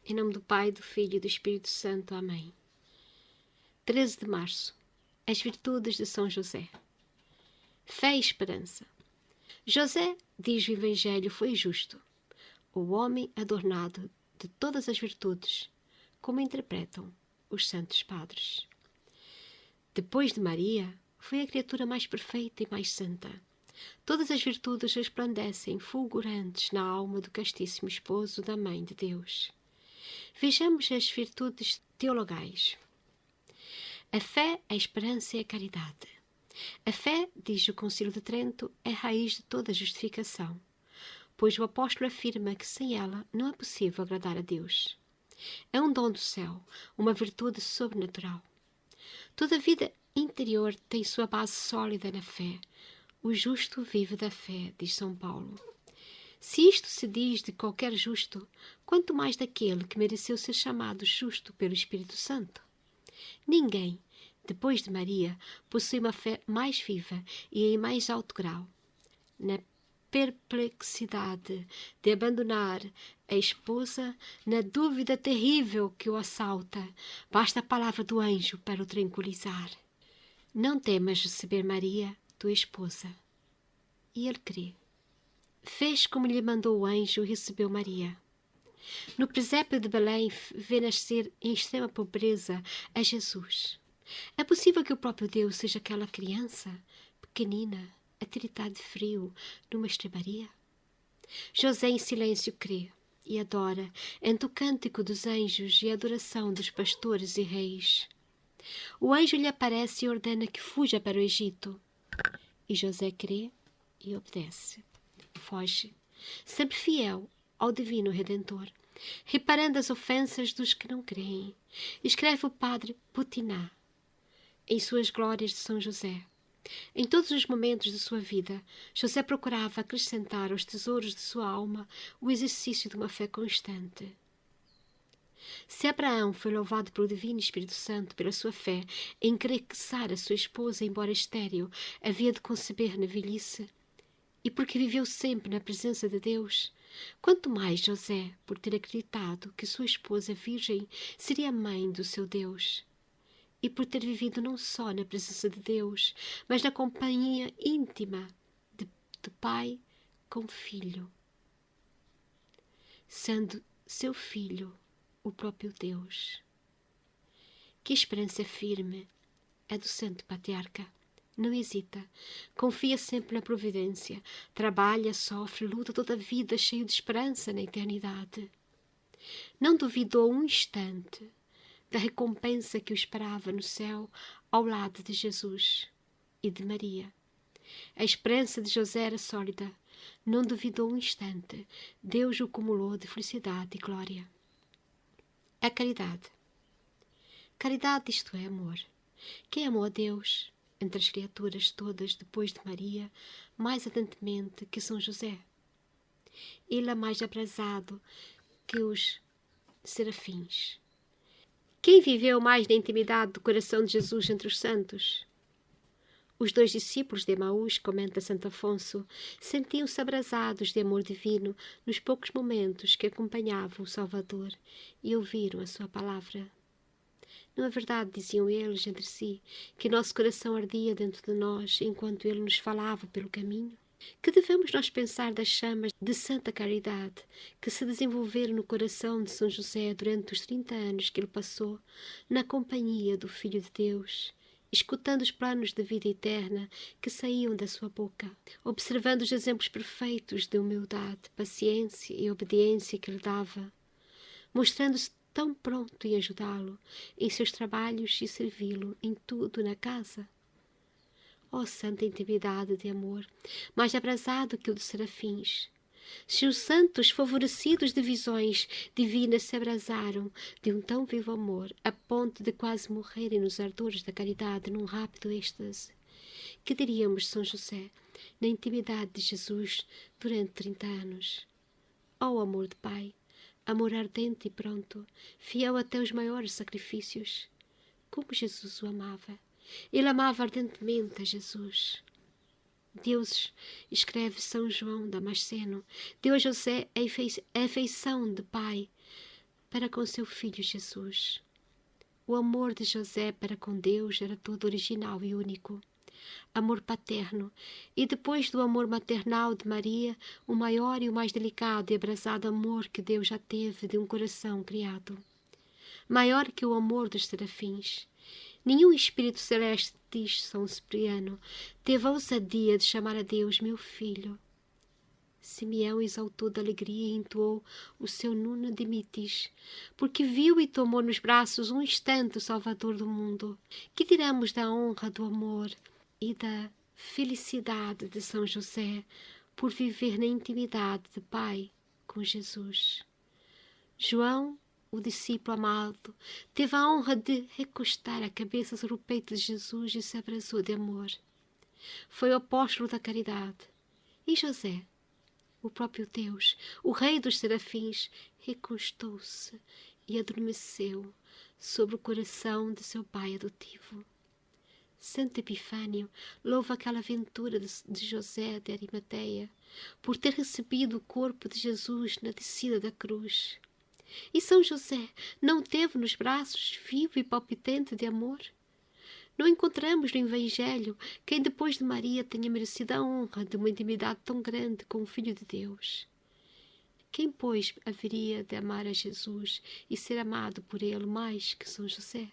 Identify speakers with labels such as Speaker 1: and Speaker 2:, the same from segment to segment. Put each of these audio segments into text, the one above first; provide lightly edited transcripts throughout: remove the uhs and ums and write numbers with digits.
Speaker 1: Em nome do Pai, do Filho e do Espírito Santo. Amém. 13 de março. As virtudes de São José. Fé e esperança. José, diz o Evangelho, foi justo, o homem adornado de todas as virtudes, como interpretam os santos padres. Depois de Maria, foi a criatura mais perfeita e mais santa. Todas as virtudes resplandecem fulgurantes na alma do castíssimo esposo da Mãe de Deus. Vejamos as virtudes teologais. A fé, a esperança e a caridade. A fé, diz o Concílio de Trento, é a raiz de toda justificação, pois o apóstolo afirma que sem ela não é possível agradar a Deus. É um dom do céu, uma virtude sobrenatural. Toda a vida interior tem sua base sólida na fé. O justo vive da fé, diz São Paulo. Se isto se diz de qualquer justo, quanto mais daquele que mereceu ser chamado justo pelo Espírito Santo. Ninguém, depois de Maria, possui uma fé mais viva e em mais alto grau. Na perplexidade de abandonar a esposa, na dúvida terrível que o assalta, basta a palavra do anjo para o tranquilizar. Não temas receber Maria, tua esposa. E ele crê. Fez como lhe mandou o anjo e recebeu Maria. No presépio de Belém vê nascer em extrema pobreza a Jesus. É possível que o próprio Deus seja aquela criança, pequenina, a tiritar de frio, numa estrebaria? José em silêncio crê e adora, entre o cântico dos anjos e a adoração dos pastores e reis. O anjo lhe aparece e ordena que fuja para o Egito. E José crê e obedece. Foge, sempre fiel ao divino Redentor, reparando as ofensas dos que não creem. Escreve o padre Butiná, em suas glórias de São José. Em todos os momentos de sua vida, José procurava acrescentar aos tesouros de sua alma o exercício de uma fé constante. Se Abraão foi louvado pelo Divino Espírito Santo pela sua fé em querer casar a sua esposa, embora estéril, havia de conceber na velhice, e porque viveu sempre na presença de Deus, quanto mais José, por ter acreditado que sua esposa virgem seria a mãe do seu Deus, e por ter vivido não só na presença de Deus, mas na companhia íntima do Pai com Filho, sendo seu Filho o próprio Deus. Que esperança firme é do Santo Patriarca. Não hesita, confia sempre na providência, trabalha, sofre, luta toda a vida cheio de esperança na eternidade. Não duvidou um instante da recompensa que o esperava no céu ao lado de Jesus e de Maria. A esperança de José era sólida, não duvidou um instante, Deus o cumulou de felicidade e glória. A caridade. Caridade, isto é amor. Quem amou a Deus, entre as criaturas todas, depois de Maria, mais ardentemente que São José. Ele é mais abrasado que os serafins. Quem viveu mais na intimidade do coração de Jesus entre os santos? Os 2 discípulos de Emaús, comenta Santo Afonso, sentiam-se abrasados de amor divino nos poucos momentos que acompanhavam o Salvador e ouviram a sua palavra. Não é verdade, diziam eles entre si, que nosso coração ardia dentro de nós enquanto ele nos falava pelo caminho? Que devemos nós pensar das chamas de santa caridade que se desenvolveram no coração de São José durante os 30 anos que ele passou na companhia do Filho de Deus, escutando os planos de vida eterna que saíam da sua boca, observando os exemplos perfeitos de humildade, paciência e obediência que ele dava, mostrando-se tão pronto em ajudá-lo em seus trabalhos e servi-lo em tudo na casa? Ó santa intimidade de amor, mais abrasado que o dos serafins! Se os santos, favorecidos de visões divinas, se abrasaram de um tão vivo amor, a ponto de quase morrerem nos ardores da caridade num rápido êxtase, que diríamos de São José, na intimidade de Jesus durante 30 anos? Ó amor de Pai, amor ardente e pronto, fiel até os maiores sacrifícios! Como Jesus o amava! Ele amava ardentemente a Jesus. Deus, escreve São João Damasceno, deu a José a afeição de pai para com seu filho Jesus. O amor de José para com Deus era todo original e único. Amor paterno, e depois do amor maternal de Maria, o maior e o mais delicado e abrasado amor que Deus já teve de um coração criado. Maior que o amor dos serafins. Nenhum espírito celeste, diz São Cipriano, teve a ousadia de chamar a Deus meu filho. Simeão exaltou de alegria e entoou o seu Nunc Dimittis, porque viu e tomou nos braços um instante o Salvador do mundo. Que diremos da honra do amor e da felicidade de São José por viver na intimidade de Pai com Jesus? João, o discípulo amado, teve a honra de recostar a cabeça sobre o peito de Jesus e se abraçou de amor. Foi o apóstolo da caridade. E José, o próprio Deus, o rei dos serafins, recostou-se e adormeceu sobre o coração de seu pai adotivo. Santo Epifânio louva aquela aventura de José de Arimateia por ter recebido o corpo de Jesus na descida da cruz. E São José não teve nos braços vivo e palpitante de amor? Não encontramos no Evangelho quem depois de Maria tenha merecido a honra de uma intimidade tão grande com o Filho de Deus. Quem, pois, haveria de amar a Jesus e ser amado por ele mais que São José?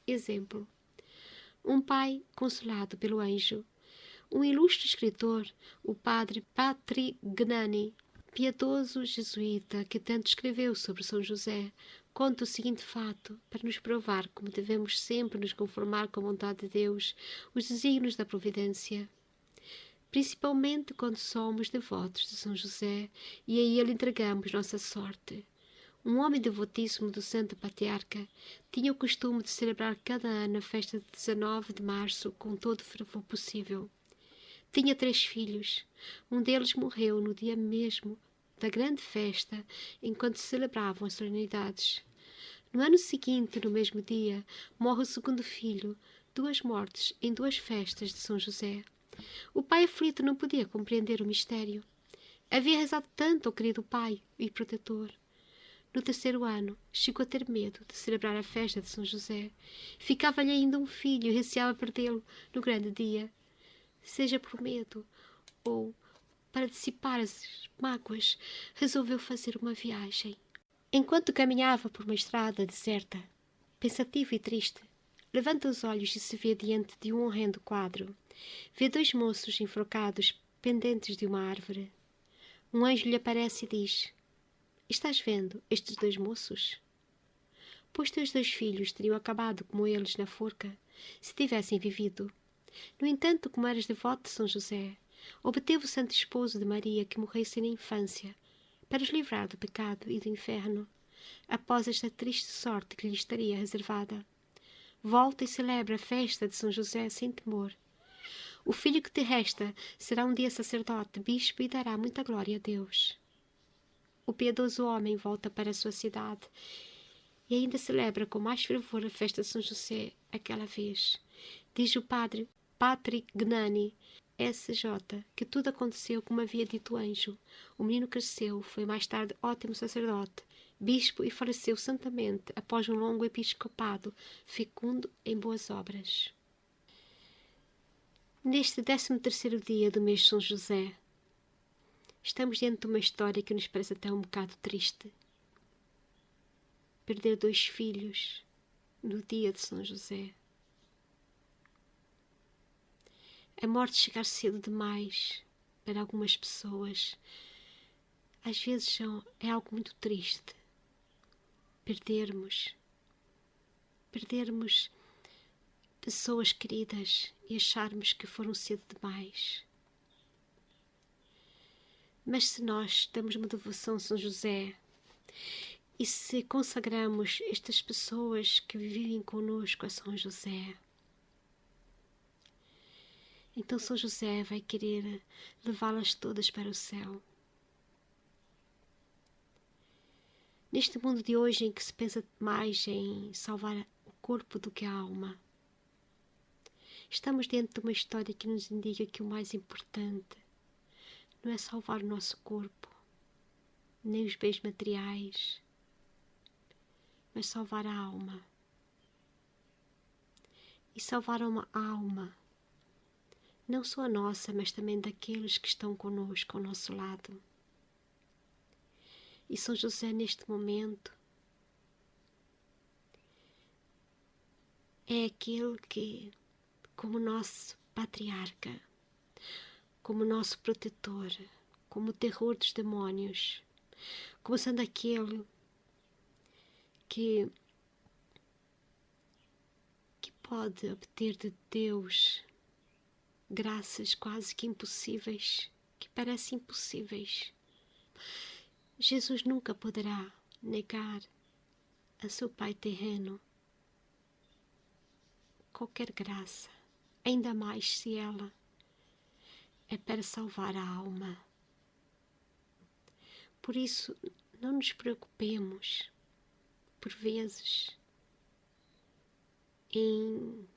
Speaker 1: Exemplo. Um pai consolado pelo anjo. Um ilustre escritor, o padre Patrick Gnani, piedoso jesuíta que tanto escreveu sobre São José, conta o seguinte fato para nos provar como devemos sempre nos conformar com a vontade de Deus, os desígnios da providência, principalmente quando somos devotos de São José e a ele entregamos nossa sorte. Um homem devotíssimo do Santo Patriarca tinha o costume de celebrar cada ano a festa de 19 de março com todo o fervor possível. Tinha 3 filhos. Um deles morreu no dia mesmo da grande festa, enquanto se celebravam as solenidades. No ano seguinte, no mesmo dia, morre o segundo filho, 2 mortes em 2 festas de São José. O pai aflito não podia compreender o mistério. Havia rezado tanto ao querido pai e protetor. No 3º ano, chegou a ter medo de celebrar a festa de São José. Ficava-lhe ainda um filho e receava perdê-lo no grande dia. Seja por medo ou para dissipar as mágoas, resolveu fazer uma viagem. Enquanto caminhava por uma estrada deserta, pensativo e triste, levanta os olhos e se vê diante de um horrendo quadro. Vê 2 moços enforcados pendentes de uma árvore. Um anjo lhe aparece e diz: Estás vendo estes 2 moços? Pois teus 2 filhos teriam acabado como eles na forca, se tivessem vivido. No entanto, como eras devoto de São José, obteve o santo esposo de Maria que morresse na infância, para os livrar do pecado e do inferno, após esta triste sorte que lhe estaria reservada. Volta e celebra a festa de São José sem temor. O filho que te resta será um dia sacerdote, bispo e dará muita glória a Deus. O piedoso homem volta para a sua cidade e ainda celebra com mais fervor a festa de São José aquela vez. Diz o padre Patrick Gnani, S.J., que tudo aconteceu como havia dito o anjo. O menino cresceu, foi mais tarde ótimo sacerdote, bispo e faleceu santamente após um longo episcopado, fecundo em boas obras. Neste 13º dia do mês de São José, estamos diante de uma história que nos parece até um bocado triste. Perder 2 filhos no dia de São José. A morte chegar cedo demais para algumas pessoas. Às vezes é algo muito triste. Perdermos pessoas queridas e acharmos que foram cedo demais. Mas se nós damos uma devoção a São José e se consagramos estas pessoas que vivem conosco a São José, então São José vai querer levá-las todas para o céu. Neste mundo de hoje em que se pensa mais em salvar o corpo do que a alma, estamos diante de uma história que nos indica que o mais importante não é salvar o nosso corpo, nem os bens materiais, mas salvar a alma. E salvar uma alma, não só a nossa, mas também daqueles que estão conosco, ao nosso lado. E São José, neste momento, é aquele que, como nosso patriarca, como nosso protetor, como o terror dos demónios, como sendo aquele que pode obter de Deus graças quase que impossíveis, que parecem impossíveis. Jesus nunca poderá negar a seu Pai terreno qualquer graça, ainda mais se ela é para salvar a alma. Por isso, não nos preocupemos, por vezes, em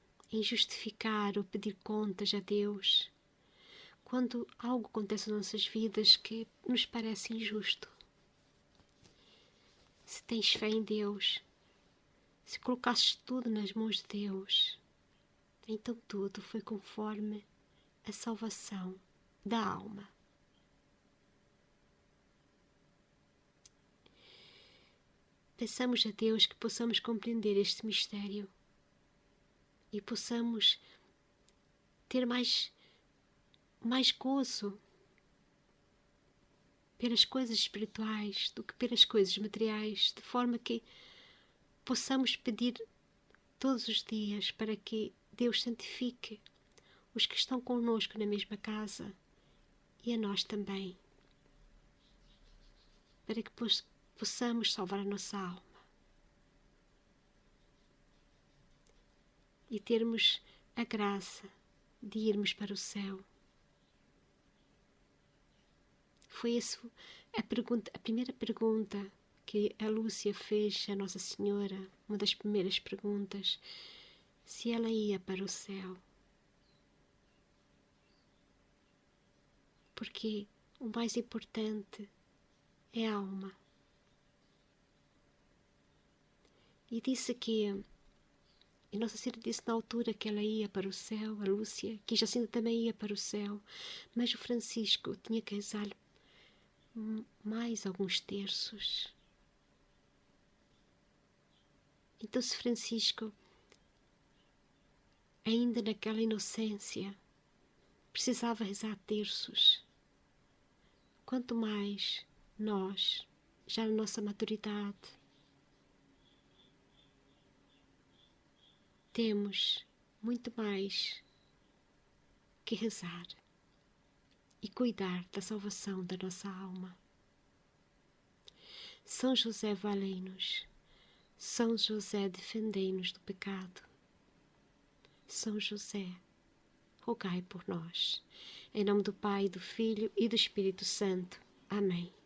Speaker 1: justificar ou pedir contas a Deus quando algo acontece nas nossas vidas que nos parece injusto. Se tens fé em Deus, se colocasses tudo nas mãos de Deus, então tudo foi conforme a salvação da alma. Peçamos a Deus que possamos compreender este mistério e possamos ter mais gozo pelas coisas espirituais do que pelas coisas materiais, de forma que possamos pedir todos os dias para que Deus santifique os que estão conosco na mesma casa e a nós também, para que possamos salvar a nossa alma e termos a graça de irmos para o céu. Foi essa a primeira pergunta que a Lúcia fez a Nossa Senhora, uma das primeiras perguntas, se ela ia para o céu. Porque o mais importante é a alma. E disse que, e Nossa Senhora disse na altura que ela ia para o céu, a Lúcia, que Jacinta também ia para o céu, mas o Francisco tinha que rezar mais alguns terços. Então, se Francisco, ainda naquela inocência, precisava rezar terços, quanto mais nós, já na nossa maturidade, temos muito mais que rezar e cuidar da salvação da nossa alma. São José, valei-nos. São José, defendei-nos do pecado. São José, rogai por nós. Em nome do Pai, do Filho e do Espírito Santo. Amém.